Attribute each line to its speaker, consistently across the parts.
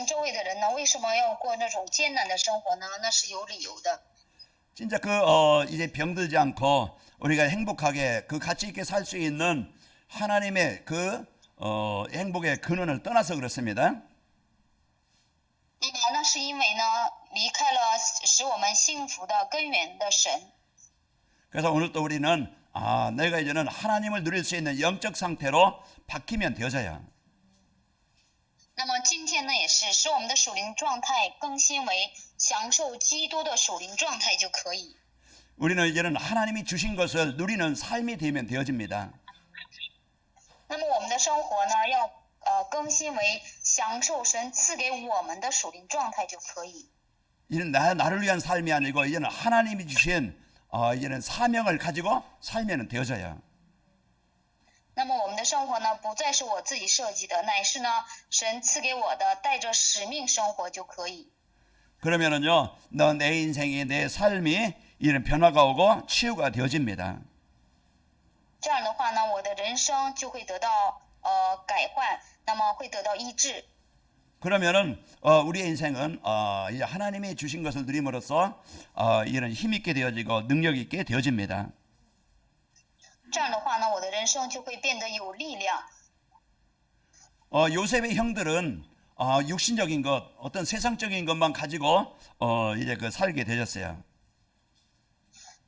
Speaker 1: 周围的人呢，为什么要过那种艰难的生活呢？那是有理由的。
Speaker 2: 진짜 이제 병들지 않고 우리가 행복하게 그 가치 있게 살 수 있는 하나님의 행복의 근원을 떠나서 그렇습니다.
Speaker 1: 那么那是因为呢，离开了使我们幸福的根源的神。
Speaker 2: 그래서 오늘 또 우리는 내가 이제는 하나님을 누릴 수 있는 영적 상태로 바뀌면 되어져요.
Speaker 1: 那么今天呢，也是使我们的属灵状态更新为享受基督的属灵状态就可以。
Speaker 2: 우리는 이제는 하나님이 주신 것을 누리는 삶이 되면 되어집니다.
Speaker 1: 那么我们的生活呢，要更新为享受神赐给我们的属灵状态就可以。
Speaker 2: 이제는 나를 위한 삶이 아니고 이제는 하나님이 주신 이제는 사명을 가지고 살면 되어져요.
Speaker 1: 那么我们的生活呢，不再是我自己设计的，乃是呢神赐给我的，带着使命生活就可以。
Speaker 2: 그러면은요, 내 인생이 내 삶이 이런 변화가 오고 치유가 되어집니다.
Speaker 1: 这样的话呢，我的人生就会得到改换，那么会得到医治。
Speaker 2: 그러면은 우리의 인생은 이제 하나님이 주신 것을 누림으로써 이런 힘 있게 되어지고 능력 있게 되어집니다.
Speaker 1: 这样的话呢，我的人生就会变得有力量。
Speaker 2: 요셉의 형들은 육신적인 것, 어떤 세상적인 것만 가지고 이제 살게 되셨어요.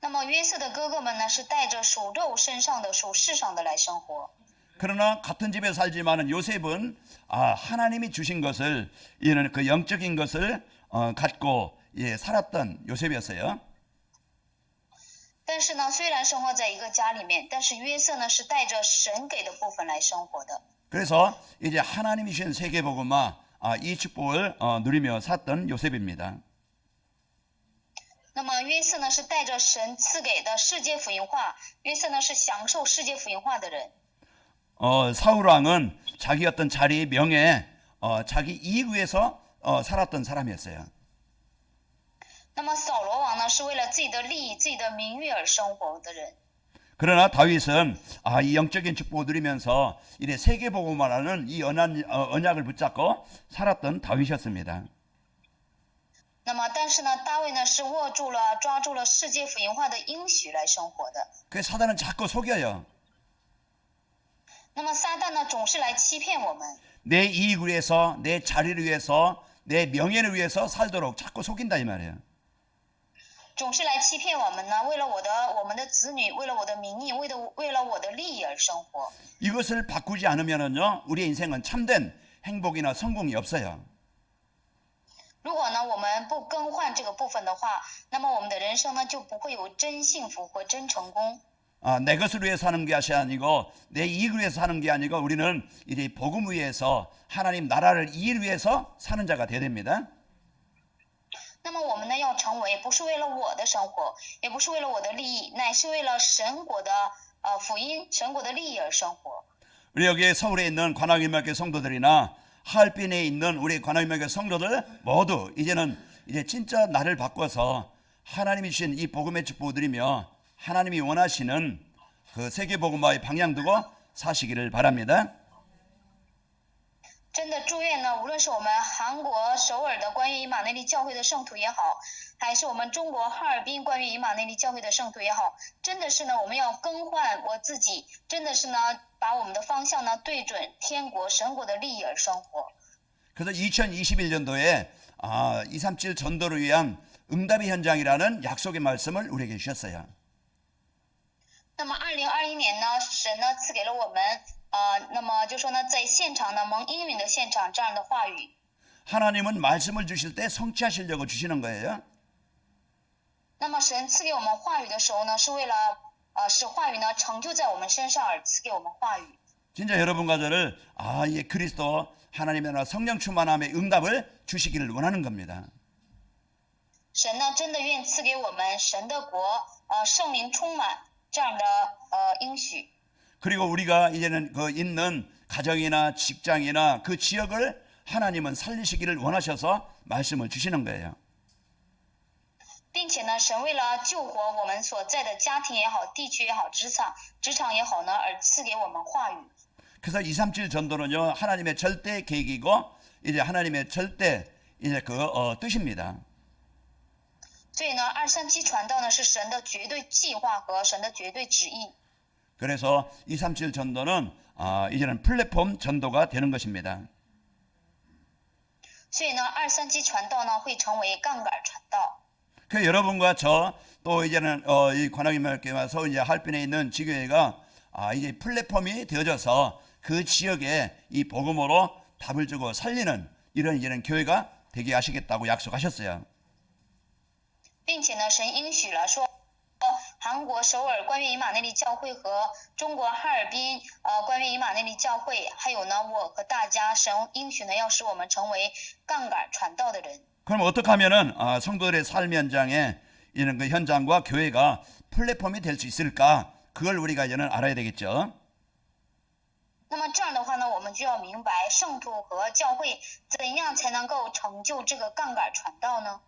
Speaker 1: 那么约瑟的哥哥们呢，是带着属肉身上的、属世上的来生活。
Speaker 2: 그러나 같은 집에 살지만은 요셉은 하나님이 주신 것을 이런 그 영적인 것을 갖고 살았던 요셉이었어요.
Speaker 1: 但是呢，虽然生活在一个家里面，但是约瑟呢是带着神给的部分来生活的。
Speaker 2: 그래서 이제 하나님이 주신 세계복음화 이 축복을 누리며 샀던 요셉입니다.
Speaker 1: 那么约瑟呢是带着神赐给的世界福音化，约瑟呢是享受世界福音化的人。
Speaker 2: 사울 왕은 자기 어떤 자리, 명예, 자기 이익 위해서 살았던 사람이었어요.
Speaker 1: 那么扫罗王呢是为了自己的利益、自己的名誉而生活的人。
Speaker 2: 그러나 다윗은 이 영적인 축복을 누리면서 이래 세계복음화라는 이 언약을 붙잡고 살았던 다윗이었습니다.
Speaker 1: 那么但是呢，大卫呢是抓住了世界福音化的应许来生活的。
Speaker 2: 그 사단은 자꾸 속여요.
Speaker 1: 那么撒旦呢总是来欺骗我们，
Speaker 2: 내 이익을 위해서, 내 자리를 위해서, 내 명예를 위해서 살도록 자꾸 속인다 이 말이에요.
Speaker 1: 总是来欺骗我们呢，为了我们的子女，为了我的名义，为了我的利益而生活。
Speaker 2: 이것을 바꾸지 않으면은요, 우리의 인생은 참된 행복이나 성공이 없어요.
Speaker 1: 如果呢我们不更换这个部分的话，那么我们的人生呢就不会有真幸福和真成功。
Speaker 2: 내 것을 위해서 사는 것이 아니고 내 이익을 위해서 사는 게 아니고 우리는 이제 복음 위해서 하나님 나라를 이익을 위해서 사는 자가 되어야 됩니다.
Speaker 1: 那么我们呢要成为不是为了我的生活，也不是为了我的利益，乃是为了神国的福音、神国的利益而生活。
Speaker 2: 우리 여기 서울에 있는 관악인명교회 성도들이나 하얼빈에 있는 우리 관악인명교회 성도들 모두 이제는 이제 진짜 나를 바꿔서 하나님이 주신 이 복음의 축복을 누리며 하나님이 원하시는 그 세계복음화의 방향 두고 사시기를 바랍니다.
Speaker 1: 真的祝愿呢，无论是我们韩国首尔的关于以马内利教会的圣徒也好，还是我们中国哈尔滨关于以马内利教会的圣徒也好，真的是呢，我们要更换我自己，真的是呢，把我们的方向呢对准天国神国的利益而生活。
Speaker 2: 그래서 2021년도에 237 전도를 위한 응답의 현장이라는 약속의 말씀을 우리에게 주셨어요.
Speaker 1: 那么2021年呢，神呢赐给了我们那么就说呢，在现场呢蒙应允的现场这样的话语。
Speaker 2: 하나님은 말씀을 주실 때 성취하시려고 주시는 거예요.
Speaker 1: 那么神赐给我们话语的时候呢，是为了使话语呢成就在我们身上而赐给我们话语。
Speaker 2: 진짜 여러분과 저를 이 그리스도 하나님의 나라 성령 충만함의 응답을 주시기를 원하는 겁니다.
Speaker 1: 神呢真的愿赐给我们神的国圣灵充满这样的应许。
Speaker 2: 그리고 우리가 이제는 그 있는 가정이나 직장이나 그 지역을 하나님은 살리시기를 원하셔서 말씀을 주시는 거예요.
Speaker 1: 并且呢，神为了救活我们所在的家庭也好、地区也好、职场也好呢，而赐给我们话语。
Speaker 2: 그래서 237 전도는요 하나님의 절대 계획이고 이제 하나님의 절대 이제 뜻입니다.
Speaker 1: 所以呢，237传道呢是神的绝对计划和神的绝对旨意。
Speaker 2: 그래서 237 전도는 이제는 플랫폼 전도가 되는 것입니다.
Speaker 1: 所以呢，237传道呢会成为杠杆传道。
Speaker 2: 그 여러분과 저 또 이제는 이 관악인말교회 와서 이제 할빈에 있는 지교회가 이제 플랫폼이 되어져서 그 지역에 이 복음으로 답을 주고 살리는 이런 이제는 교회가 되게 하시겠다고 약속하셨어요.
Speaker 1: 并且呢，神应许了说，韩国首尔关于以马内利教会和中国哈尔滨关于以马内利教会，还有呢我和大家，神应许呢要使我们成为杠杆传道的人。
Speaker 2: 그럼 어떻게 하면은 성도들의 삶 현장에 이런 그 현장과 교회가 플랫폼이 될 수 있을까? 그걸 우리가 이제는 알아야 되겠죠.
Speaker 1: 那么这样的话呢，我们就要明白圣徒和教会怎样才能够成就这个杠杆传道呢？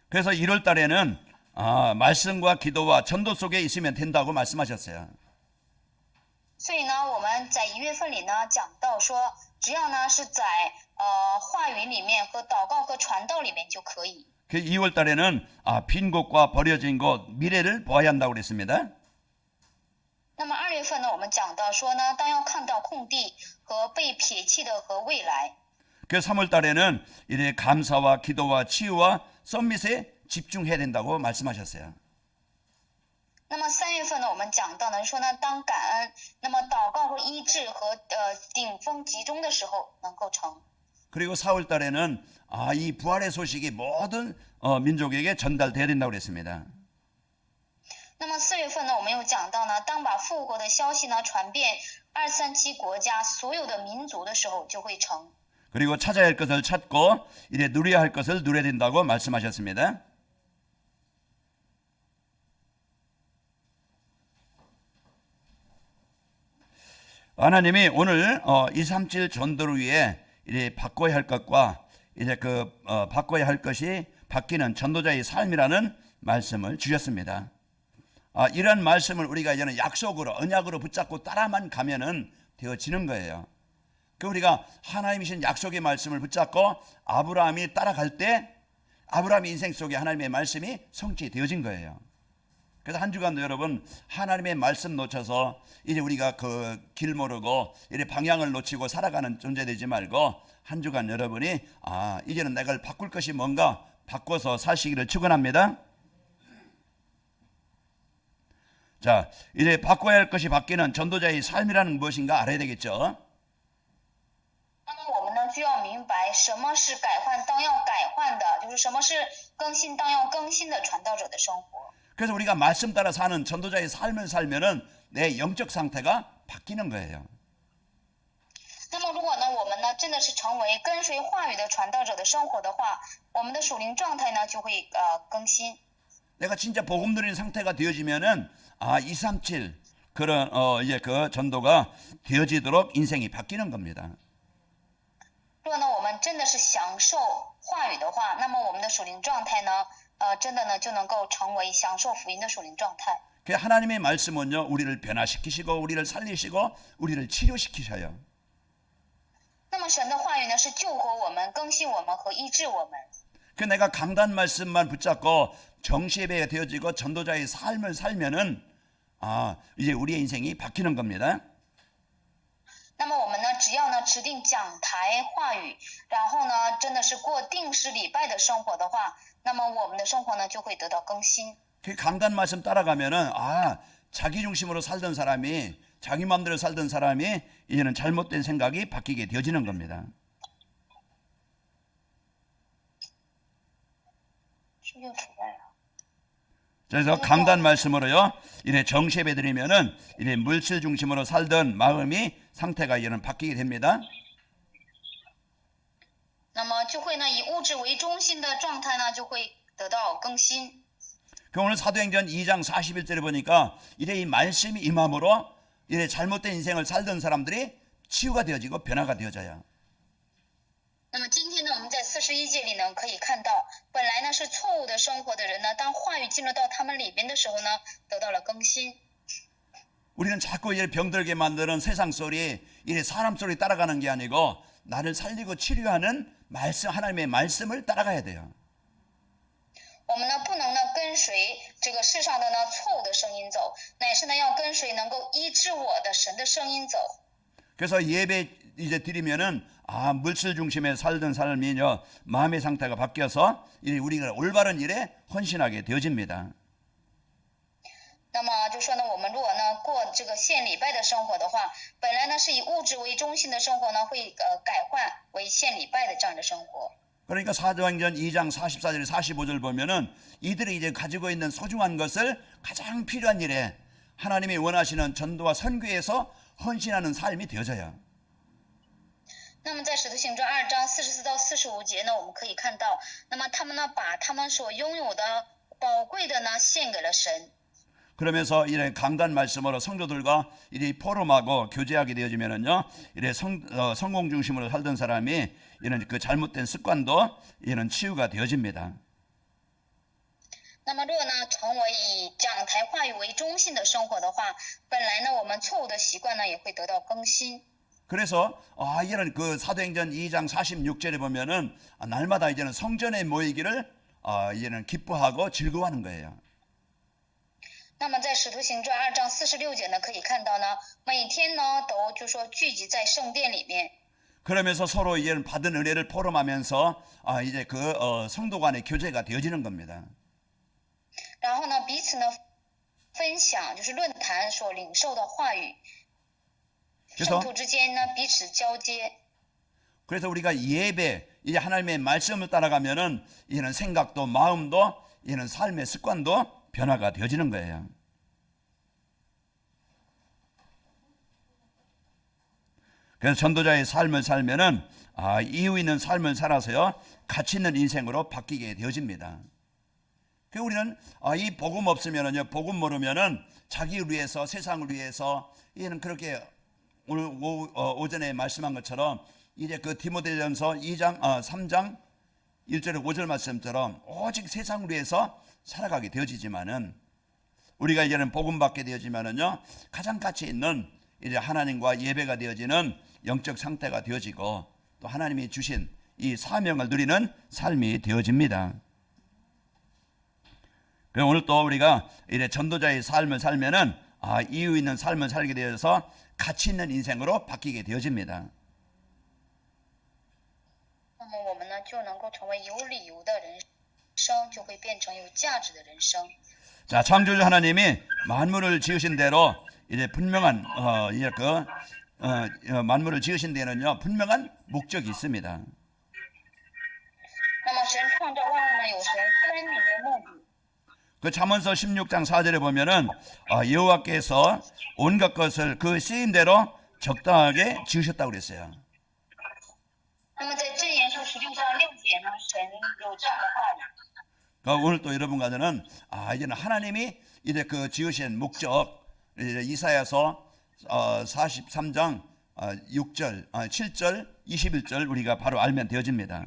Speaker 2: 그래서 1월 달에는 말씀과 기도와 전도 속에 있으면 된다고 말씀하셨어요.
Speaker 1: 所以呢，我们在1月份里呢讲到说，只要呢是在话语里面和祷告和传道里面就可以。
Speaker 2: 그 2월 달에는 빈 곳과 버려진 곳 미래를 보아야 한다고 그랬습니다.
Speaker 1: 那么2月份呢，我们讲到说呢，当要看到空地和被撇弃的和未来。
Speaker 2: 그 3월 달에는 이래 감사와 기도와 치유와 서밋에 집중해야 된다고 말씀하셨어요.
Speaker 1: 那么3月份呢，我们讲到呢，说呢，当感恩，那么祷告和医治和顶峰集中的时候能够成。
Speaker 2: 그리고 4월 달에는 이 부활의 소식이 모든 민족에게 전달돼야 된다고 그랬습니다.
Speaker 1: 那么4月份呢，我们又讲到呢，当把复活的消息呢传遍237国家所有的民族的时候，就会成。
Speaker 2: 그리고 찾아야 할 것을 찾고 이래 누려야 할 것을 누려야 된다고 말씀하셨습니다. 하나님이 오늘 237 전도를 위해 이래 바꿔야 할 것과 이제 바꿔야 할 것이 바뀌는 전도자의 삶이라는 말씀을 주셨습니다. 이런 말씀을 우리가 이제는 약속으로 언약으로 붙잡고 따라만 가면은 되어지는 거예요. 그 우리가 하나님이신 약속의 말씀을 붙잡고 아브라함이 따라갈 때 아브라함의 인생 속에 하나님의 말씀이 성취되어진 거예요. 그래서 한 주간도 여러분 하나님의 말씀 놓쳐서 이제 우리가 그 길 모르고 이래 방향을 놓치고 살아가는 존재 되지 말고 한 주간 여러분이 이제는 내가 바꿀 것이 뭔가 바꿔서 사시기를 축원합니다. 자, 이제 바꿔야 할 것이 바뀌는 전도자의 삶이라는 무엇인가 알아야 되겠죠.
Speaker 1: 那么我们呢就要明白什么是改换当要改换的，就是什么是更新当要更新的传道者的生活。
Speaker 2: 그래서 우리가 말씀 따라 사는 전도자의 삶을 살면은 내 영적 상태가 바뀌는 거예요.
Speaker 1: 那么如果呢我们呢真的是成为跟随话语的传道者的生活的话，我们的属灵状态呢就会更新。
Speaker 2: 내가 진짜 복음 누리는 상태가 되어지면은 237 그런 이제 그 전도가 되어지도록 인생이 바뀌는 겁니다.
Speaker 1: 如果呢我们真的是享受话语的话，那么我们的属灵状态呢真的呢就能够成为享受福音的属灵状态。
Speaker 2: 그 하나님의 말씀은요 우리를 변화시키시고 우리를 살리시고 우리를 치료시키셔요.
Speaker 1: 那么神的话语呢是救活我们、更新我们和医治我们。
Speaker 2: 그 내가 강단 말씀만 붙잡고 정시예배가 되어지고 전도자의 삶을 살면은 이제 우리의 인생이 바뀌는 겁니다.
Speaker 1: 那么我们呢只要呢持定讲台话语，然后呢真的是过定时礼拜的生活的话，那么我们的生活呢就会得到更新。
Speaker 2: 그 강단 말씀 따라가면은 자기 중심으로 살던 사람이 자기 마음대로 살던 사람이 이제는 잘못된 생각이 바뀌게 되어지는 겁니다.
Speaker 1: 是又出来了。
Speaker 2: 그래서 강단 말씀으로요 이래 정시예배 드리면은 이래 물질 중심으로 살던 마음이 상태가 이제는 바뀌게 됩니다.
Speaker 1: 那么就会呢以物质为中心的状态呢就会得到更新。
Speaker 2: 그 오늘 사도행전 2장 41절에 보니까 이래 이 말씀이 임함으로 이래 잘못된 인생을 살던 사람들이 치유가 되어지고 변화가 되어져요.
Speaker 1: 那么今天呢，我们在41节里呢可以看到，本来呢是错误的生活的人呢，当话语进入到他们里边的时候呢，得到了更新。
Speaker 2: 우리는 자꾸 이래 병들게 만드는 세상 소리, 이래 사람 소리 따라가는 게 아니고 나를 살리고 치료하는 말씀, 하나님의 말씀을 따라가야 돼요.
Speaker 1: 我们呢不能呢跟随这个世上的呢错误的声音走，乃是呢要跟随能够医治我的神的声音走。
Speaker 2: 그래서 예배 이제 드리면은 물질 중심에 살던 삶이요 마음의 상태가 바뀌어서 우리가 올바른 일에 헌신하게 되어집니다.
Speaker 1: 那么就说呢，我们如果呢过这个献礼拜的生活的话，本来呢是以物质为中心的生活呢，会改换为献礼拜的这样的生活。
Speaker 2: 그러니까 사도행전 2장 44절 45절 보면은 이들이 이제 가지고 있는 소중한 것을 가장 필요한 일에 하나님이 원하시는 전도와 선교에서 헌신하는 삶이 되어져요.
Speaker 1: 那么在使徒行传2章44到45节呢，我们可以看到，那么他们呢把他们所拥有的宝贵的呢献给了神。
Speaker 2: 그러면서 이런 강단 말씀으로 성도들과 이리 포럼하고 교제하게 되어지면은요, 이래 성공 중심으로 살던 사람이 이런 그 잘못된 습관도 이런 치유가 되어집니다.
Speaker 1: 那么，如果呢成为以讲台话语为中心的生活的话，本来呢我们错误的习惯呢也会得到更新。
Speaker 2: 그래서 이런 그 사도행전 2장 46절에 보면은 날마다 이제는 성전에 모이기를 이제는 기뻐하고 즐거워하는 거예요.
Speaker 1: 那么在使徒行传2章46节呢，可以看到呢，每天呢都就说聚集在圣殿里面。
Speaker 2: 그러면서 서로 이제는 받은 은혜를 포럼하면서 이제 그 성도 간의 교제가 되어지는 겁니다.
Speaker 1: 然后呢，彼此呢分享，就是论坛所领受的话语。圣徒之间呢彼此交接。
Speaker 2: 그래서 우리가 예배 이제 하나님의 말씀을 따라가면은 이는 생각도 마음도 이는 삶의 습관도 변화가 되어지는 거예요. 그래서 전도자의 삶을 살면은 이유 있는 삶을 살아서요 가치 있는 인생으로 바뀌게 되어집니다. 그 우리는 이 복음 없으면은요 복음 모르면은 자기를 위해서 세상을 위해서 이는 그렇게 오늘 오전에 말씀한 것처럼 이제 그 디모데전서 2장 3장 1절에 5절 말씀처럼 오직 세상을 위해서 살아가게 되어지지만은 우리가 이제는 복음 받게 되어지면은요 가장 가치 있는 이제 하나님과 예배가 되어지는 영적 상태가 되어지고 또 하나님이 주신 이 사명을 누리는 삶이 되어집니다. 그래서 오늘 또 우리가 이제 전도자의 삶을 살면은 이유 있는 삶을 살게 되어서 가치 있는 인생으로 바뀌게 되어집니다.
Speaker 1: 那么我们呢就能够成为有理由的人生，就会变成有价值的人生。
Speaker 2: 자, 창조주 하나님이 만물을 지으신 대로 이제 분명한 이제 만물을 지으신 데는요 분명한 목적이 있습니다.
Speaker 1: 那么神创造万物呢，有神分明的目的。
Speaker 2: 그 잠언서 16장 4절에 보면은 여호와께서 온갖 것을 그 쓰임대로 적당하게 지으셨다고 그랬어요.
Speaker 1: 那么在箴言书16章6节呢，神有这样的话语。
Speaker 2: 오늘 또 여러분과는 이제는 하나님이 이제 그 지으신 목적 이제 이사야서 43장 6절 7절 21절 우리가 바로 알면 되어집니다.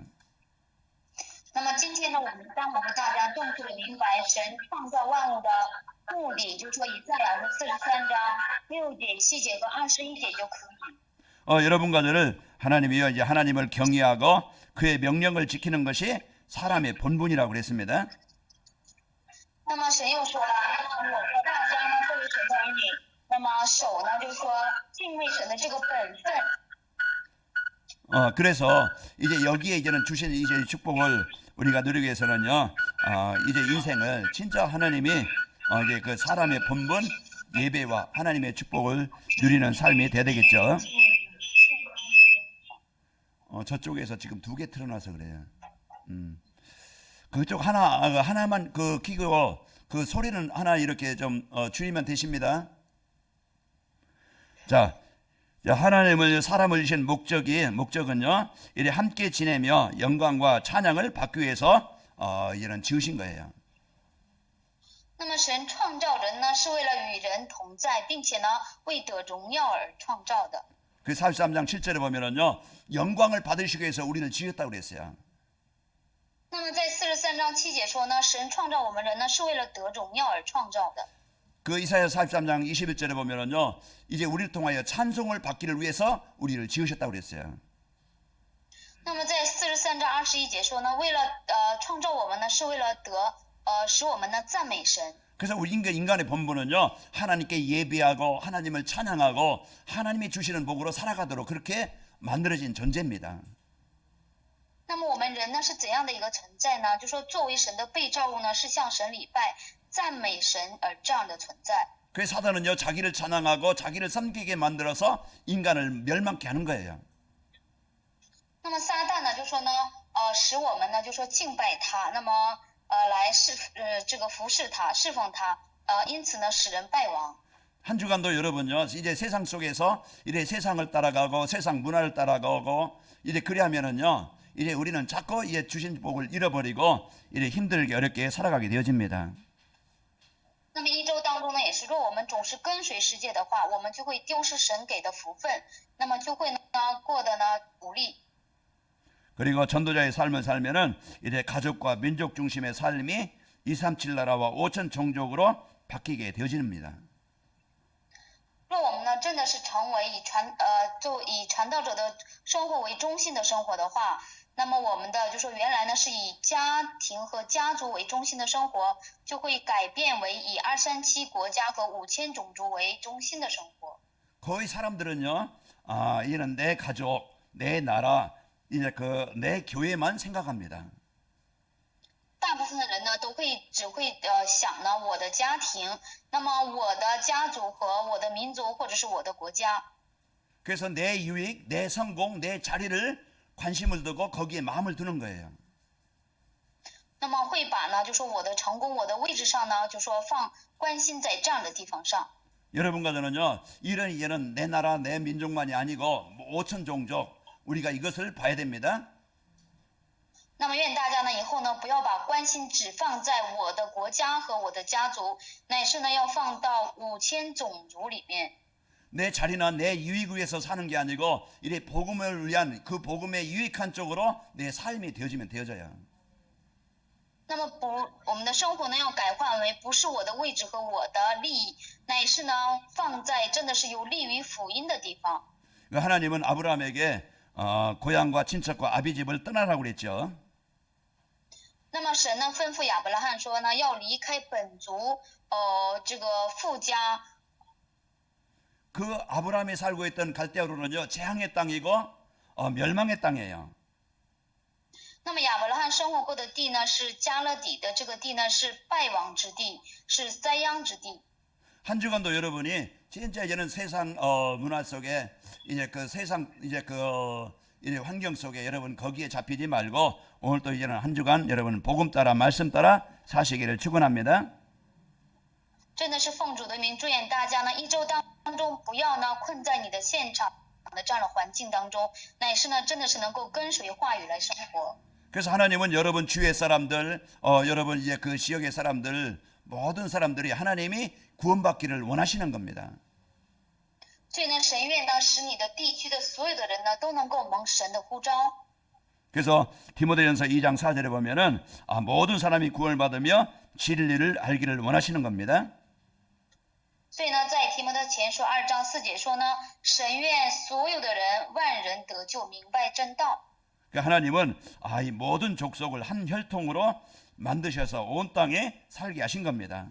Speaker 1: 那么今天呢，当我们大家正确的明白神创造万物的目的，就说以赛亚书43章6节、7节和21节就可以。
Speaker 2: 여러분과를 하나님이요 이제 하나님을 경외하고 그의 명령을 지키는 것이 사람의 본분이라고 그랬습니다.
Speaker 1: 那么神又说了，我和大家呢都是神的儿女，那么手呢就说敬畏神的这个本分。
Speaker 2: 그래서 이제 여기에 이제는 주신 이제 축복을 우리가 누리기 위해서는요, 이제 인생을 진짜 하나님이 이제 그 사람의 본분 예배와 하나님의 축복을 누리는 삶이 돼야 되겠죠. 저쪽에서 지금 2개 틀어놔서 그래요. 그쪽 하나만 그 키고 그 소리는 하나 이렇게 좀 줄이면 되십니다. 자. 하나님을 사람을 주신 목적은요 이래 함께 지내며 영광과 찬양을 받기 위해서 이런 지으신 거예요.
Speaker 1: 那么神创造人呢，是为了与人同在，并且呢为得荣耀而创造的。
Speaker 2: 그 43장 7절에 보면은요 영광을 받으시기 위해서 우리를 지었다고 그랬어요.
Speaker 1: 那么在43章7节说呢，神创造我们人呢，是为了得荣耀而创造的。
Speaker 2: 그 이사야 43장 21절에 보면은요 이제 우리를 통하여 찬송을 받기를 위해서 우리를 지으셨다고 그랬어요.
Speaker 1: 3章21节说呢，为了创造我们呢，是为了使我们呢赞美神。
Speaker 2: 그래서 우리 인간의 본분은요, 하나님께 예배하고 하나님을 찬양하고 하나님이 주시는 복으로 살아가도록 그렇게 만들어진 존재입니다.
Speaker 1: 那么我们人呢是怎样的一个存在呢？就说作为神的被造物呢，是向神礼拜、赞美神而这样的存在。
Speaker 2: 그래서 사단은요, 자기를 찬양하고 자기를 섬기게 만들어서 인간을 멸망케 하는 거예요.
Speaker 1: 那么撒旦呢，就说呢，使我们呢，就说敬拜他，那么来这个服侍他、侍奉他，因此呢，使人败亡。
Speaker 2: 한 주간도 여러분요, 이제 세상 속에서 이제 세상을 따라가고 세상 문화를 따라가고 이제 그리하면은요, 이제 우리는 자꾸 이제 주신 복을 잃어버리고 이제 힘들게 어렵게 살아가게 되어집니다.
Speaker 1: 那么一周当中呢，也是若我们总是跟随世界的话，我们就会丢失神给的福分，那么就会呢过得呢不利。
Speaker 2: 그리고 전도자의 삶을 살면은 이제 가족과 민족 중심의 삶이 237 나라와 5천 종족으로 바뀌게 되어집니다.
Speaker 1: 若我们呢真的是成为以传道者的生活为中心的生活的话，那么我们的就说原来呢是以家庭和家族为中心的生活，就会改变为以237国家和5000种族为中心的生活。
Speaker 2: 거의 사람들은요, 이제는 내 가족, 내 나라, 이제 내 교회만 생각합니다.
Speaker 1: 大部分的人呢只会想呢我的家庭，那么我的家族和我的民族或者是我的国家。
Speaker 2: 그래서 내 유익, 내 성공, 내 자리를 관심을 두고 거기에 마음을 두는 거예요.
Speaker 1: 那么会把呢就说我的成功、我的位置上呢就说关心在这样的地方上。
Speaker 2: 여러분과 저는요, 이제는 내 나라, 내 민족만이 아니고 5천 종족, 우리가 이것을 봐야 됩니다.
Speaker 1: 那么愿大家呢以后呢不要把关心只放在我的国家和我的家族，乃是呢要放到5000种族里面。
Speaker 2: 내 자리나 내 유익을 위해서 사는 게 아니고 이래 복음을 위한 그 복음에 유익한 쪽으로 내 삶이 되어져요.
Speaker 1: 那么我们的生活呢要改换为不是我的位置和我的利益，乃是呢放在真的是有利于福音的地方。
Speaker 2: 하나님은 아브라함에게 고향과 친척과 아비집을 떠나라고 그랬죠.
Speaker 1: 那么神呢吩咐亚伯拉罕说呢要离开本族这个父家。
Speaker 2: 그 아브라함이 살고 있던 갈대아로는요, 재앙의 땅이고 멸망의 땅이에요.
Speaker 1: 那么亚伯拉罕生活过的地呢是加勒底的这个地呢是败亡之地，是灾殃之地。
Speaker 2: 한 주간도 여러분이 진짜 이제는 세상 문화 속에 이제 세상 이제 이제 환경 속에 여러분 거기에 잡히지 말고 오늘 또 이제는 한 주간 여러분 복음 따라 말씀 따라 사시기를 축원합니다.
Speaker 1: 真的是奉主的名祝愿大家呢一周当中不要呢困在你的现场的这样的环境当中，乃是呢真的是能够跟随话语来生活。
Speaker 2: 그래서 하나님은 여러분 주의 사람들, 여러분 이제 그 지역의 사람들 모든 사람들이 하나님이 구원받기를 원하시는 겁니다.
Speaker 1: 所以呢，神愿呢使你的地区的所有的人呢都能够蒙神的呼召。
Speaker 2: 그래서 디모데전서 2장 4절에 보면은 모든 사람이 구원을 받으며 진리를 알기를 원하시는 겁니다.
Speaker 1: 所以呢，在提摩太前书2章4节说呢，神愿所有的人万人得救，明白真道。
Speaker 2: 하나님은 이 모든 족속을 한 혈통으로 만드셔서 온 땅에 살게 하신 겁니다.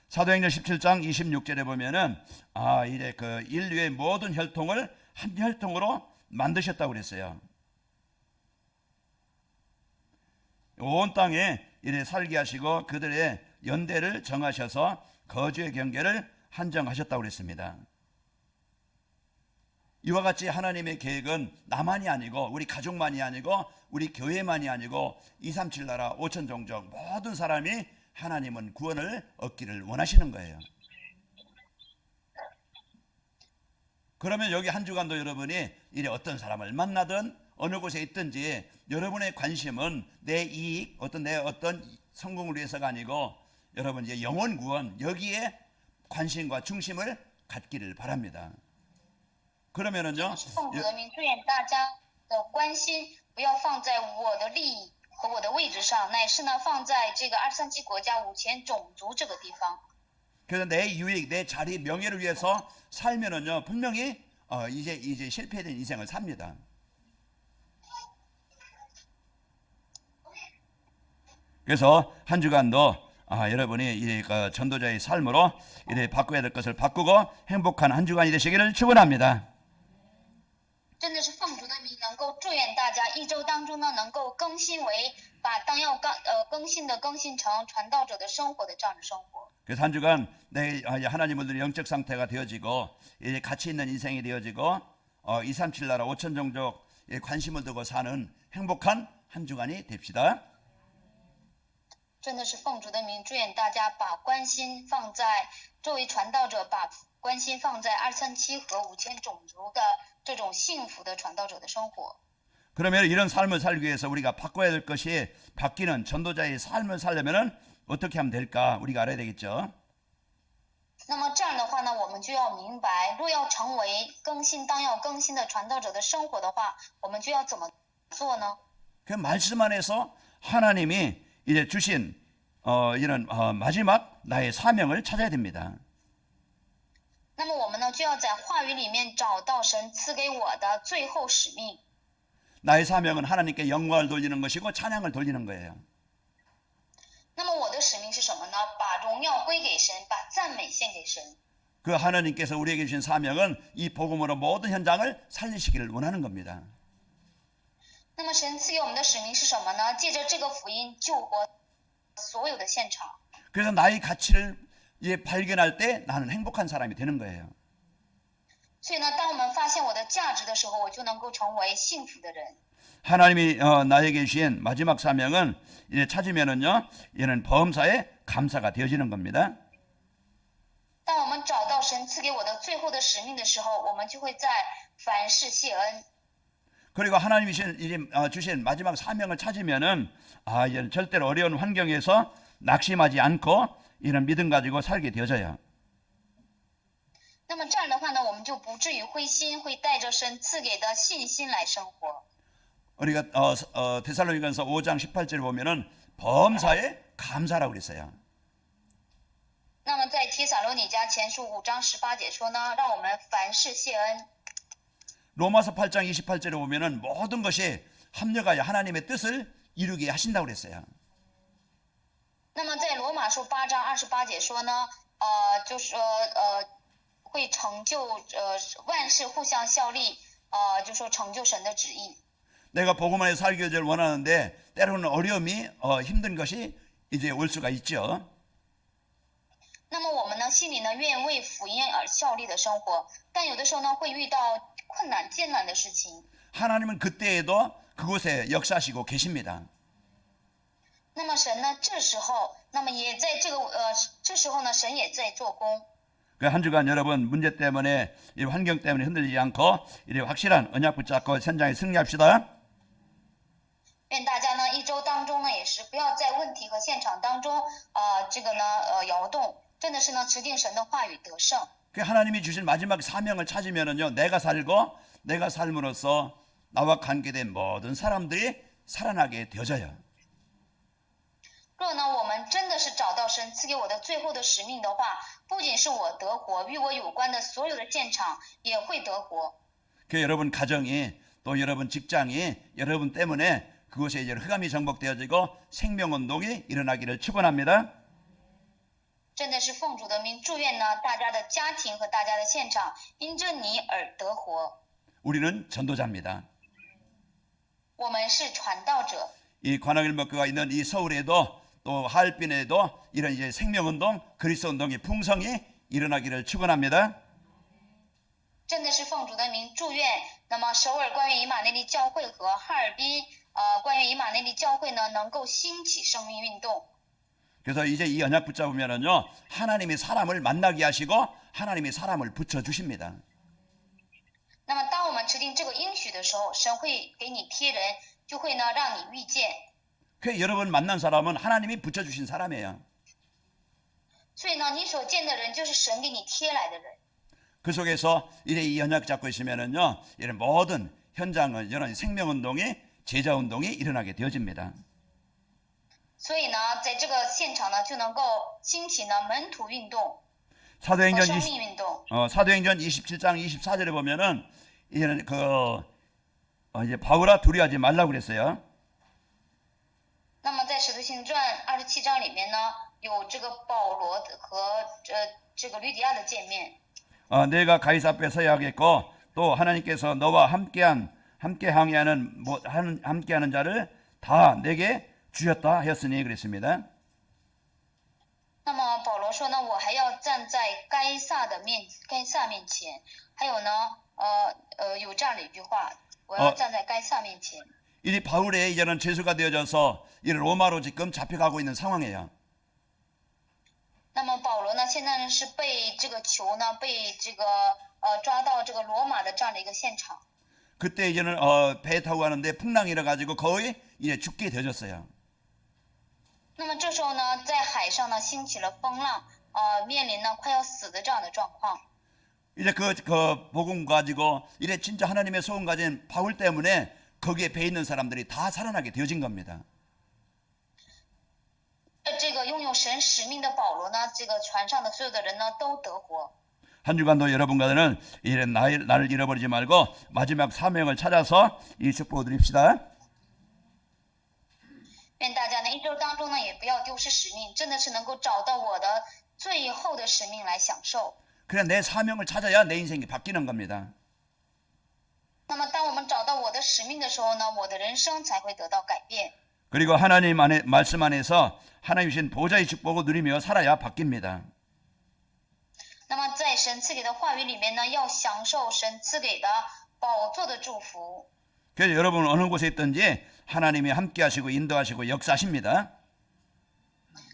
Speaker 2: 사도행전 17장 26절에 보면은 이제 그 인류의 모든 혈통을 한 혈통으로 만드셨다고 그랬어요. 온 땅에 이래 살게 하시고 그들의 연대를 정하셔서 거주의 경계를 한정하셨다고 그랬습니다. 이와 같이 하나님의 계획은 나만이 아니고 우리 가족만이 아니고 우리 교회만이 아니고 237 나라 5천 종족 모든 사람이 하나님은 구원을 얻기를 원하시는 거예요. 그러면 여기 한 주간도 여러분이 이래 어떤 사람을 만나든 어느 곳에 있든지 여러분의 관심은 내 이익, 내 어떤 성공을 위해서가 아니고 여러분 이제 영혼 구원 여기에 관심과 중심을 갖기를 바랍니다. 그러면은요.
Speaker 1: 奉主的名祝愿大家的关心不要放在我的利益和我的位置上，乃是呢放在这个237国家5000种族这个地方。
Speaker 2: 그래서 내 유익, 내 자리, 명예를 위해서 살면은요 분명히 이제 실패된 인생을 삽니다. 그래서 한 주간도 여러분이 이 전도자의 삶으로 이래 바꿔야 될 것을 바꾸고 행복한 한 주간이 되시기를 축원합니다.
Speaker 1: 真的是奉主的名，能够祝愿大家一周当中呢，能够更新为把当要更新成传道者的生活的这样的生活。
Speaker 2: 그래서 한 주간 내 하나님 오늘 영적 상태가 되어지고 이제 가치 있는 인생이 되어지고 237 나라 5천 종족에 관심을 두고 사는 행복한 한 주간이 됩시다.
Speaker 1: 真的是奉主的名，祝愿大家把关心放在作为传道者，把关心放在237和5000种族的这种幸福的传道者的生活。
Speaker 2: 그러면 이런 삶을 살기 위해서 우리가 바꿔야 될 것이 바뀌는 전도자의 삶을 살려면은 어떻게 하면 될까 우리가 알아야 되겠죠.
Speaker 1: 那么这样的话呢，我们就要明白，若要成为当要更新的传道者的生活的话，我们就要怎么做呢？
Speaker 2: 그 말씀 안에서 하나님이 이제 주신 이런 마지막 나의 사명을 찾아야 됩니다.
Speaker 1: 那么我们呢，就要在话语里面找到神赐给我的最后使命。
Speaker 2: 나의 사명은 하나님께 영광을 돌리는 것이고 찬양을 돌리는 거예요.
Speaker 1: 那么我的使命是什么呢？把荣耀归给神，把赞美献给神。
Speaker 2: 그 하나님께서 우리에게 주신 사명은 이 복음으로 모든 현장을 살리시기를 원하는 겁니다.
Speaker 1: 那么神赐给我们的使命是什么呢？借着这个福音救活所有的现场。
Speaker 2: 그래서 나의 가치를 발견할 때 나는 행복한 사람이 되는 거예요.
Speaker 1: 所以呢，当我们发现我的价值的时候，我就能够成为幸福的人。
Speaker 2: 하나님이 나에게 주신 마지막 사명은 이제 찾으면은요, 이는 범사에 감사가 되어지는 겁니다.
Speaker 1: 当我们找到神赐给我的最后的使命的时候，我们就会在凡事谢恩。
Speaker 2: 그리고 하나님이 주신 마지막 사명을 찾으면은 이제 절대로 어려운 환경에서 낙심하지 않고 이런 믿음 가지고 살게 되어져요.
Speaker 1: 那么这样的话呢，我们就不至于灰心，会带着神赐给的信心来生活。
Speaker 2: 우리가 데살로니가서 5장 18절에 보면은 범사에 감사라고 그랬어요.
Speaker 1: 那么在帖撒罗尼迦前书5章18节说呢，让我们凡事谢恩。
Speaker 2: 로마서 8장 28절에 보면은 모든 것이 합력하여 하나님의 뜻을 이루게 하신다고 그랬어요.
Speaker 1: 那么在罗马书8章28节说呢，就是说会成就万事互相效力，就说成就神的旨意。
Speaker 2: 내가 복음 안에 살기를 원하는데 때로는 어려움이 힘든 것이 이제 올 수가 있죠.
Speaker 1: 那么我们呢，心里呢愿为福音而效力的生活，但有的时候呢会遇到困难艰难的事情。
Speaker 2: 하나님은 그때에도 그곳에 역사하시고 계십니다.
Speaker 1: 那么神呢，这时候，那么也在这时候呢，神也在做工。
Speaker 2: 그 한 주간 여러분 문제 때문에 이 환경 때문에 흔들리지 않고 이제 확실한 언약 붙잡고 현장에 승리합시다.
Speaker 1: 愿大家呢一周当中呢，也是不要在问题和现场当中摇动，真的是呢持定神的话语得胜。
Speaker 2: 그 하나님이 주신 마지막 사명을 찾으면은요, 내가 살고 내가 삶으로써 나와 관계된 모든 사람들이 살아나게 되어져요.
Speaker 1: 若呢我们真的是找到神赐给我的最后的使命的话，不仅是我得活，与我有关的所有的现场也会得活。
Speaker 2: 그 여러분 가정이 또 여러분 직장이 여러분 때문에 그곳에 이제 흑암이 정복되어지고 생명운동이 일어나기를 축원합니다.
Speaker 1: 真的是奉主的名，祝愿呢大家的家庭和大家的现场因着你而得活。
Speaker 2: 우리는 전도자입니다.
Speaker 1: 我们是传道者。
Speaker 2: 이 관악일목교가 있는 이 서울에도 또 하얼빈에도 이런 이제 생명운동, 그리스도운동이 풍성히 일어나기를 축원합니다.
Speaker 1: 真的是奉主的名，祝愿那么首尔关于以马内利教会和哈尔滨关于以马内利教会呢能够兴起生命运动。
Speaker 2: 그래서 이제 이 언약 붙잡으면은요, 하나님이 사람을 만나게 하시고 하나님이 사람을 붙여 주십니다.
Speaker 1: 那么当我们持定这个应许的时候，神会给你贴人，就会呢让你遇见。
Speaker 2: 그 여러분 만난 사람은 하나님이 붙여 주신 사람이에요.
Speaker 1: 所以呢，你所见的人就是神给你贴来的人。
Speaker 2: 그 속에서 이제 이 언약 잡고 있으면은요, 이런 모든 현장은 이런 생명운동이 제자운동이 일어나게 되어집니다.
Speaker 1: 所以呢，在这个现场呢，就能够兴起呢门徒运动。
Speaker 2: 사도행전
Speaker 1: 生
Speaker 2: 20,
Speaker 1: 命运动。
Speaker 2: 사도행전 27장 24절에 보면은 이제는 이제 바울아 두려워하지 말라고 그랬어요.
Speaker 1: 那么在《使徒行传》27章里面呢，有这个保罗和这个吕底亚的见面。
Speaker 2: 내가 가이사 앞에 서야 하겠고 또 하나님께서 너와 함께 항해하는 자를 다 내게 주셨다 하였으니 그랬습니다.
Speaker 1: 那么保罗说呢，我还要站在该撒面前。还有呢，有这样的一句话，我要站在该撒面前。
Speaker 2: 이 바울의 이제는 죄수가 되어져서 이 로마로 지금 잡혀가고 있는 상황이에요.
Speaker 1: 那么保罗呢，现在呢是被这个囚呢，被这个抓到这个罗马的这样的一个现场。
Speaker 2: 그때 이제는 배 타고 가는데 풍랑이 일어가지고 거의 이제 죽게 되어졌어요.
Speaker 1: 那么这时候呢，在海上呢兴起了风浪，面临呢快要死的这样的状况。
Speaker 2: 이제 그 복음 가지고 이래 진짜 하나님의 소원 가진 바울 때문에 거기에 배 있는 사람들이 다 살아나게 되어진 겁니다.
Speaker 1: 这个拥有神使命的保罗呢，这个船上的所有的人呢都得活。
Speaker 2: 한 주간도 여러분과는 이래 나를 잃어버리지 말고 마지막 사명을 찾아서 이 축복을 드립시다.
Speaker 1: 愿大家呢一周当中呢也不要丢失使命，真的是能够找到我的最后的使命来享受。
Speaker 2: 그래 내 사명을 찾아야 내 인생이 바뀌는 겁니다.
Speaker 1: 那么当我们找到我的使命的时候呢，我的人生才会得到改变。
Speaker 2: 그리고 하나님 안에 말씀 안에서 하나님 주신 보좌의 축복을 누리며 살아야 바뀝니다.
Speaker 1: 那么在神赐给的话语里面呢，要享受神赐给的宝座的祝福。
Speaker 2: 그래서 여러분 어느 곳에 있든지 하나님이 함께하시고 인도하시고 역사하십니다.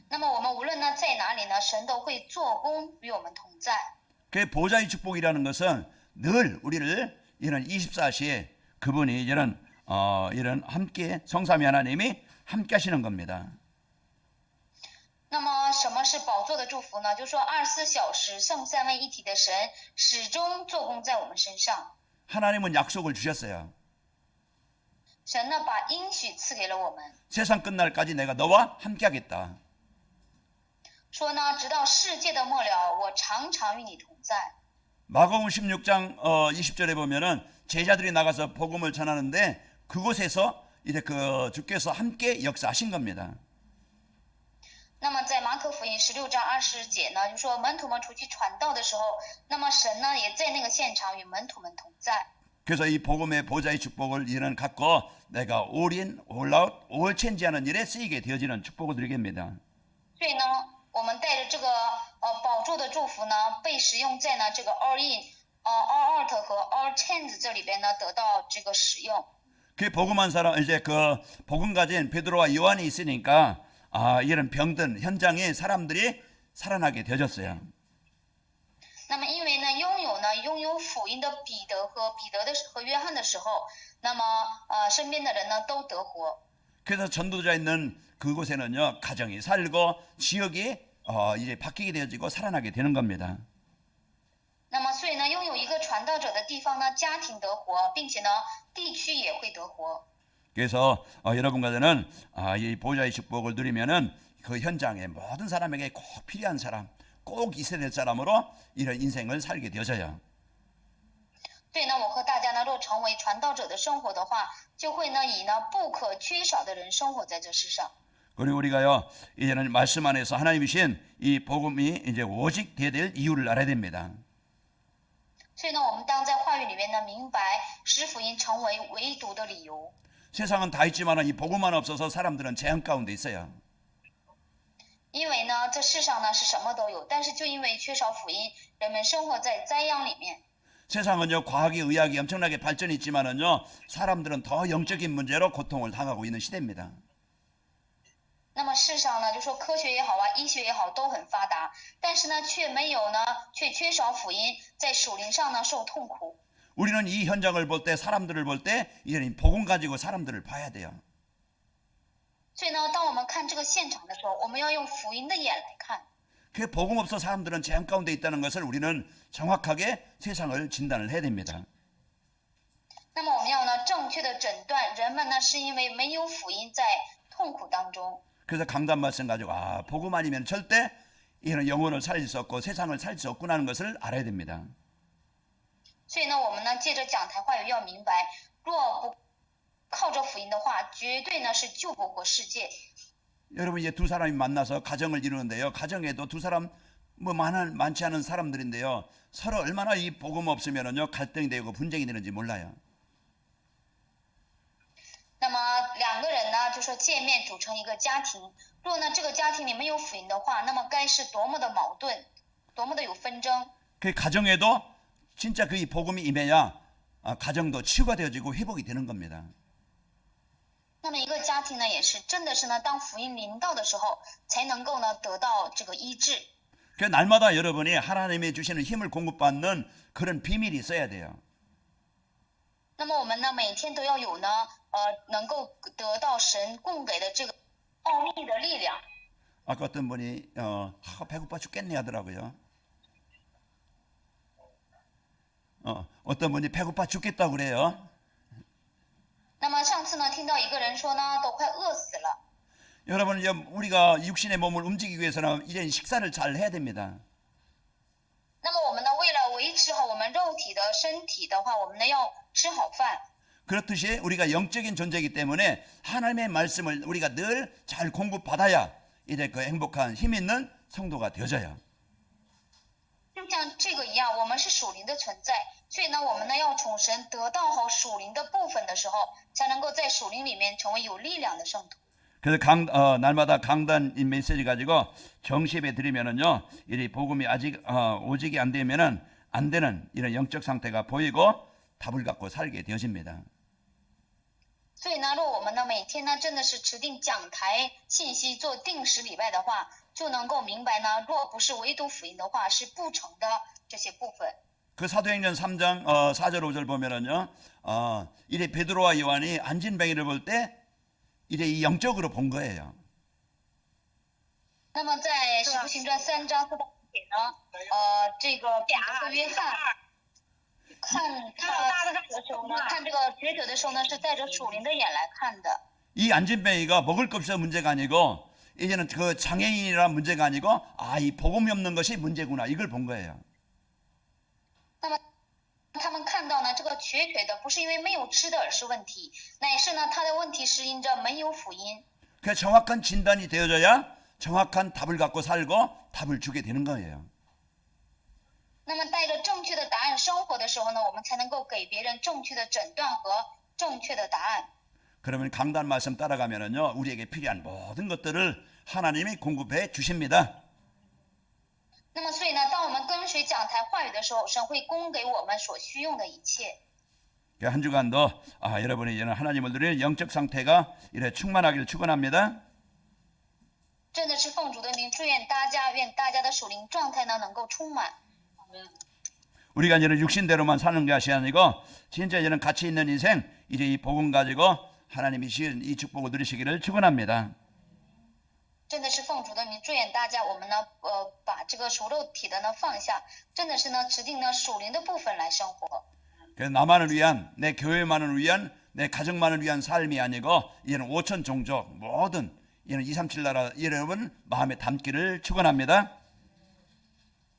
Speaker 1: 那么我们无论呢在哪里呢，神都会做工与我们同在。
Speaker 2: 그 보좌의 축복이라는 것은 늘 우리를 이런 24시에 그분이 이런 함께 성삼위 하나님이 함께 하시는 겁니다.
Speaker 1: 那么什么是宝座的祝福呢？就说24小时圣三位一体的神始终做工在我们身上。
Speaker 2: 하나님은 약속을 주셨어요.
Speaker 1: 神呢把应许赐给了我们，
Speaker 2: 세상 끝날까지 내가 너와 함께 하겠다.
Speaker 1: 说呢直到世界的末了，我常常与你同在。
Speaker 2: 마가복음 16장 20절에 보면은 제자들이 나가서 복음을 전하는데 그곳에서 이제 주께서 함께 역사하신 겁니다.
Speaker 1: 那么在马可福音16章20节呢，就说门徒们出去传道的时候，那么神呢也在那个现场与门徒们同在。
Speaker 2: 그래서 이 복음의 보좌의 축복을 이는 갖고 내가 올인, 올아웃, 올체인지하는 일에 쓰이게 되어지는 축복을 드리겠습니다.
Speaker 1: 所以呢，我们带着这个宝座的祝福呢，被使用在呢这个 all in、all out 和 all change 这里边呢得到这个使用。
Speaker 2: 그 복음한 사람 이제 그 복음 가진 베드로와 요한이 있으니까 이런 병든 현장에 사람들이 살아나게 되어졌어요.
Speaker 1: 那么因为呢拥有福音的彼得和约翰的时候，那么身边的人呢都得活。
Speaker 2: 그래서 전도자 있는 그곳에는요 가정이 살고 지역이 이제 바뀌게 되어지고 살아나게 되는 겁니다.
Speaker 1: 那么所以呢，拥有一个传道者的地方呢，家庭得活，并且呢，地区也会得活。
Speaker 2: 그래서 여러분과는 이 보좌의 축복을 누리면은 그 현장에 모든 사람에게 꼭 필요한 사람, 꼭 있어야 될 사람으로 이런 인생을 살게 되어져요.
Speaker 1: 所以呢，我和大家呢，若成为传道者的生活的话，就会呢以呢不可缺少的人生活在这世上。
Speaker 2: 그리고 우리가요 이제는 말씀 안에서 하나님이 주신 이 복음이 이제 오직 돼야 될 이유를 알아야 됩니다.
Speaker 1: 所以呢，我们当在话语里面呢，明白使福音成为唯独的理由。
Speaker 2: 세상은 다 있지만 이 복음만 없어서 사람들은 재앙 가운데 있어요.
Speaker 1: 因为呢，这世上呢是什么都有，但是就因为缺少福音，人们生活在灾殃里面。
Speaker 2: 세상은요 과학이 의학이 엄청나게 발전했지만은요 사람들은 더 영적인 문제로 고통을 당하고 있는 시대입니다.
Speaker 1: 那么世上呢，就说科学也好医学也好都很发达，但是呢，却缺少福音，在属灵上呢受痛苦。
Speaker 2: 우리는 이 현장을 볼 때 사람들을 볼 때 이제는 복음 가지고 사람들을 봐야 돼요.
Speaker 1: 所以呢，当我们看这个现场的时候，我们要用福音的眼来看。
Speaker 2: 그 복음 없어 사람들은 재앙 가운데 있다는 것을 우리는 정확하게 세상을 진단을 해야 됩니다.
Speaker 1: 那么我们要呢正确的诊断人们呢是因为没有福音在痛苦当中。
Speaker 2: 그래서 강단 말씀 가지고 복음 아니면 절대 이런 영혼을 살릴 수 없고 세상을 살릴 수 없구나 하는 것을 알아야 됩니다.
Speaker 1: 所以呢，我们呢借着讲台话语要明白，若不靠着福音的话，绝对呢是救不活世界。
Speaker 2: 여러분 이제 두 사람이 만나서 가정을 이루는데요. 가정에도 두 사람 많지 않은 사람들인데요. 서로 얼마나 이 복음 없으면은요 갈등이 되고 분쟁이 되는지 몰라요.
Speaker 1: 那么两个人呢，就说见面组成一个家庭，若呢这个家庭里没有福音的话，那么该是多么的矛盾，多么的有纷争。
Speaker 2: 그 가정에도 진짜 그 복음이 임해야 가정도 치유가 되어지고 회복이 되는 겁니다.
Speaker 1: 那么一个家庭呢，也是真的是呢，当福音临到的时候，才能够呢得到这个医治。
Speaker 2: 그 날마다 여러분이 하나님이 주시는 힘을 공급받는 그런 비밀이 있어야 돼요.
Speaker 1: 那么我们呢，每天都要有呢，能够得到神供给的这个奥秘的力量。
Speaker 2: 아까 어떤 분이 배고파 죽겠네 하더라고요. 어떤 분이 배고파 죽겠다고 그래요.
Speaker 1: 那么上次呢，听到一个人说呢，都快饿死了。
Speaker 2: 여러분 이제 우리가 육신의 몸을 움직이기 위해서는 이제 식사를 잘 해야 됩니다.
Speaker 1: 那么我们呢，为了维持好我们肉体的身体的话，我们呢要吃好饭。
Speaker 2: 그렇듯이 우리가 영적인 존재이기 때문에 하나님의 말씀을 우리가 늘 잘 공급받아야 이제 그 행복한 힘 있는 성도가 되어져요.
Speaker 1: 就像这个一样，我们是属灵的存在，所以呢，我们呢要从神得到好属灵的部分的时候，才能够在属灵里面成为有力量的圣徒。
Speaker 2: 그래서 날마다 강단 메시지 가지고 정시예배 드리면은요, 이 복음이 아직 오직이 안 되면은 안 되는 이런 영적 상태가 보이고 답을 갖고 살게 되어집니다.
Speaker 1: 所以呢，若我们呢每天呢真的是持定讲台信息做定时礼拜的话，就能够明白呢，若不是唯独福音的话，是不成的这些部分。
Speaker 2: 그 사도행전 3장 4절 5절 보면은요, 이래 베드로와 요한이 안진뱅이를 볼 때 이래 이 영적으로 본 거예요.
Speaker 1: 那么在使徒行传3章4到5节呢，这个彼得和约翰看他的时候呢，看这个瘸腿的时候呢，是带着属灵的眼来看的。
Speaker 2: 이 안진뱅이가 먹을 것 없어서 문제가 아니고 이제는 그 장애인이라 문제가 아니고 이 복음이 없는 것이 문제구나 이걸 본 거예요.
Speaker 1: 那么他们看到呢，这个瘸腿的不是因为没有吃的而是问题，乃是呢他的问题是因着没有福音。
Speaker 2: 그 정확한 진단이 되어져야 정확한 답을 갖고 살고 답을 주게 되는 거예요.
Speaker 1: 那么带着正确的答案生活的时候呢，我们才能够给别人正确的诊断和正确的答案。
Speaker 2: 그러면 강단 말씀 따라가면은요, 우리에게 필요한 모든 것들을 하나님이 공급해 주십니다.
Speaker 1: 那么所以呢，当我们跟随讲台话语的时候，神会供给我们所需用的一切。
Speaker 2: 한 주간도 여러분이 이제는 하나님을 누리는 영적 상태가 이래 충만하기를 축원합니다.
Speaker 1: 真的是奉主的名，愿大家的属灵状态呢能够充满。
Speaker 2: 우리가 이제는 육신대로만 사는 것이 아니고 진짜 이제는 가치 있는 인생 이제 이 복음 가지고 하나님이 주신 이 축복을 누리시기를 축원합니다.
Speaker 1: 真的是奉主的名，愿大家我们呢把这个属肉体的呢放下，真的是呢指定呢属灵的部分来生活。
Speaker 2: 그래서 나만을 위한 내 교회만을 위한 내 가정만을 위한 삶이 아니고 이제는 5천 종족 모든 이제는 237 나라 여러분 마음에 담기를 축원합니다.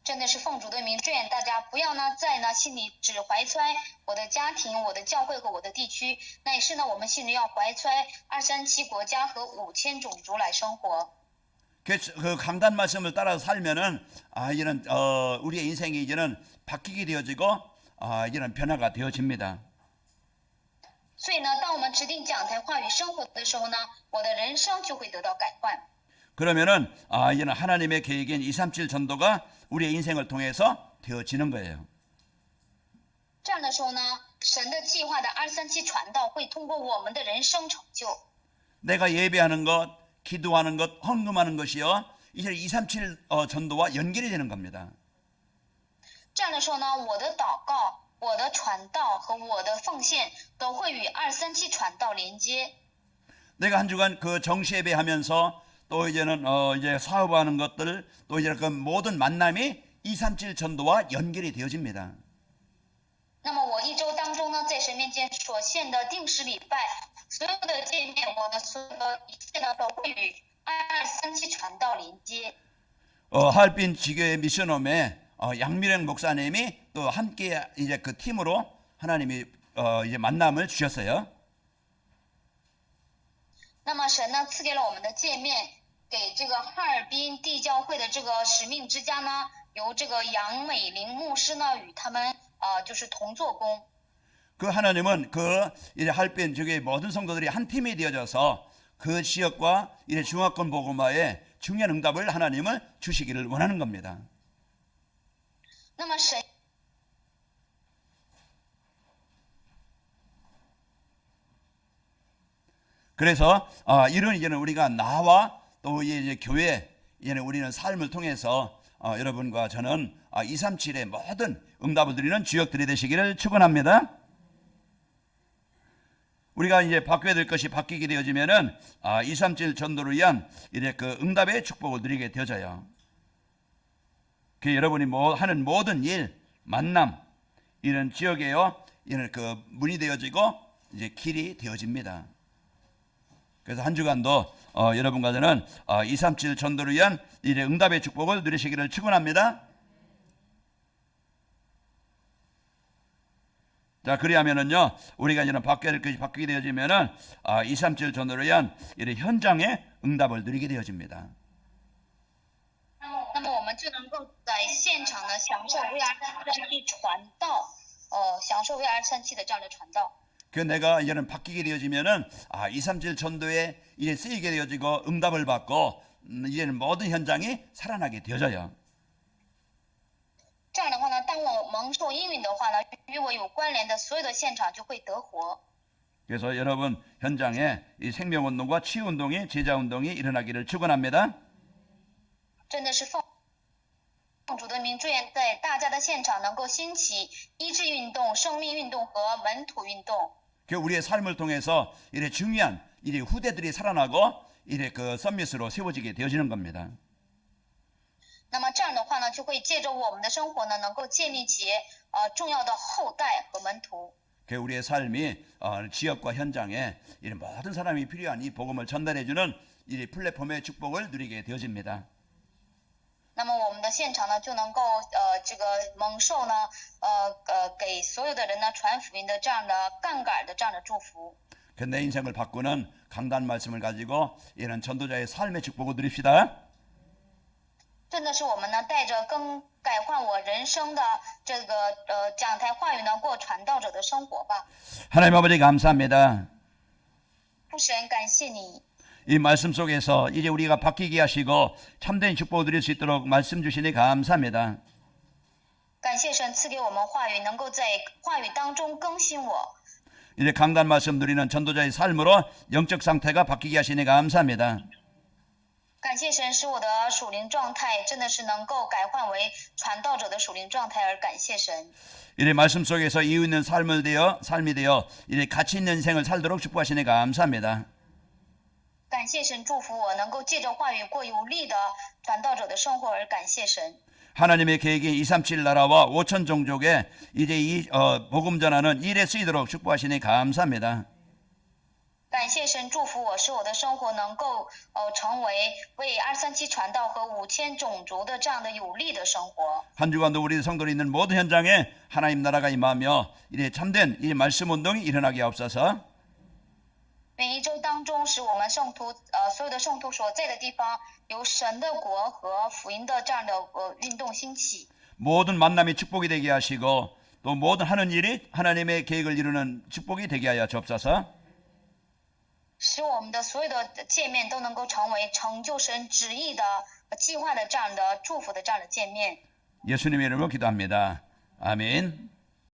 Speaker 1: 真的是奉主的名，愿大家不要呢在呢心里只怀揣我的家庭、我的教会和我的地区，乃是呢我们心里要怀揣237国家和5000种族来生活。
Speaker 2: 그 강단 말씀을 따라서 살면은 이제는 우리의 인생이 이제는 바뀌게 되어지고 이제는 변화가 되어집니다.
Speaker 1: 所以呢，当我们指定讲台话语生活的时候呢，我的人生就会得到改换。
Speaker 2: 그러면은 이제는 하나님의 계획인 237 전도가 우리의 인생을 통해서 되어지는 거예요.
Speaker 1: 这样的时候呢，神的计划的237传道会通过我们的人生成就。
Speaker 2: 내가 예배하는 것, 기도하는 것, 헌금하는 것이요. 이제 237 전도와 연결이 되는 겁니다.
Speaker 1: 这样的时候呢，我的祷告、我的传道和我的奉献都会与237传道连接。
Speaker 2: 내가 한 주간 그 정시 예배하면서 또 이제는 이제 사업하는 것들 또 이제 그 모든 만남이 237 전도와 연결이 되어집니다.
Speaker 1: 那么我一周当中呢，在神面前所献的定时礼拜，所有的见面，我的所有的一切呢，都会与237传道连接。
Speaker 2: 하얼빈 지교회 미션홈에 양미령 목사님이 또 함께 이제 그 팀으로 하나님이 이제 만남을 주셨어요.
Speaker 1: 那么神呢赐给了我们的界面，给这个哈尔滨地教会的这个使命之家呢，由这个杨美玲牧师呢与他们就是同做工。
Speaker 2: 그 하나님은 그 이제 하얼빈 지교회 모든 성도들이 한 팀이 되어져서 그 지역과 이제 중화권 복음화에 중요한 응답을 하나님은 주시기를 원하는 겁니다.
Speaker 1: 那么神
Speaker 2: 그래서 이런 이제는 우리가 나와 또 이제 교회 이제는 우리는 삶을 통해서 여러분과 저는 237의 모든 응답을 드리는 주역들이 되시기를 축원합니다. 우리가 이제 바뀌어야 될 것이 바뀌게 되어지면은 237 전도를 위한 이제 그 응답의 축복을 드리게 되어져요. 그 여러분이 하는 모든 일, 만남 이런 지역에요, 이런 그 문이 되어지고 이제 길이 되어집니다. 그래서 한 주간도 여러분과 저는 237 전도를 위한 이제 응답의 축복을 누리시기를 축원합니다. 자, 그리하면은요, 우리가 이제는 바뀌어야 될 것이 바뀌게 되어지면은 237 전도를 위한 이런 현장의 응답을 누리게 되어집니다.
Speaker 1: 那么我们就能够在现场呢享受 VR3T 传道，享受 VR3T 的这样的传道。
Speaker 2: 그 내가 이제는 바뀌게 되어지면은 237 전도에 이제 쓰이게 되어지고 응답을 받고 이제는 모든 현장이 살아나게 되어져요.
Speaker 1: 这样的话呢，当我蒙受应允的话呢，与我有关联的所有的现场就会得活。
Speaker 2: 그래서 여러분 현장에 이 생명운동과 치유운동이 제자운동이 일어나기를 축원합니다.
Speaker 1: 真的是奉主的名祝愿在大家的现场能够兴起医治运动、生命运动和门徒运动。
Speaker 2: 그 우리의 삶을 통해서 이래 중요한 이래 후대들이 살아나고 이래 그 썸밋으로 세워지게 되어지는 겁니다.
Speaker 1: 那么这样的话呢，就会借着我们的生活呢，能够建立起重要的后代和门徒。
Speaker 2: 그 우리의 삶이 지역과 현장에 이런 모든 사람이 필요한 이 복음을 전달해주는 이 플랫폼의 축복을 누리게 되어집니다.
Speaker 1: 那么我们的现场呢，就能够这个蒙受呢给所有的人呢传福音的这样的杠杆的这样的祝福。
Speaker 2: 그 내 인생을 바꾸는 강단 말씀을 가지고 이런 전도자의 삶의 축복을 누립시다.
Speaker 1: 真的是我们呢带着改换我人生的这个讲台话语呢过传道者的生活吧。
Speaker 2: 하나님 아버지 감사합니다.
Speaker 1: 父神，感谢你。
Speaker 2: 이 말씀 속에서 이제 우리가 바뀌게 하시고 참된 축복을 드릴 수 있도록 말씀 주시니 감사합니다.
Speaker 1: 感谢神赐给我们话语，能够在话语当中更新我。
Speaker 2: 이제 강단 말씀 드리는 전도자의 삶으로 영적 상태가 바뀌게 하시니 감사합니다.
Speaker 1: 感谢神使我的属灵状态真的是能够改换为传道者的属灵状态，而感谢神。
Speaker 2: 이제 말씀 속에서 이유 있는 삶이 되어 이제 가치 있는 인생을 살도록 축복하시니 감사합니다.
Speaker 1: 感谢神祝福我能够借着话语过有力的传道者的生活，而感谢神。
Speaker 2: 하나님의 계획인 237 나라와 5천 종족에 이제 이 복음 전하는 일에 쓰이도록 축복하시니 감사합니다.
Speaker 1: 感谢神祝福我，使我的生活能够成为237传道和5000种族的这样的有力的生活。
Speaker 2: 한 주간도 우리 성도들이 있는 모든 현장에 하나님 나라가 임하며 이제 참된 이 말씀 운동이 일어나게 하옵소서.
Speaker 1: 每一周当中，使我们圣徒所有的圣徒所在的地方，有神的国和福音的这样的运动兴起。
Speaker 2: 모든 만남이 축복이 되게 하시고 또 모든 하는 일이 하나님의 계획을 이루는 축복이 되게 하여 주옵소서.
Speaker 1: 使我们的所有的界面都能够成为成就神旨意的计划的这样的祝福的这样的界面。
Speaker 2: 예수님의 이름으로 기도합니다. 아멘.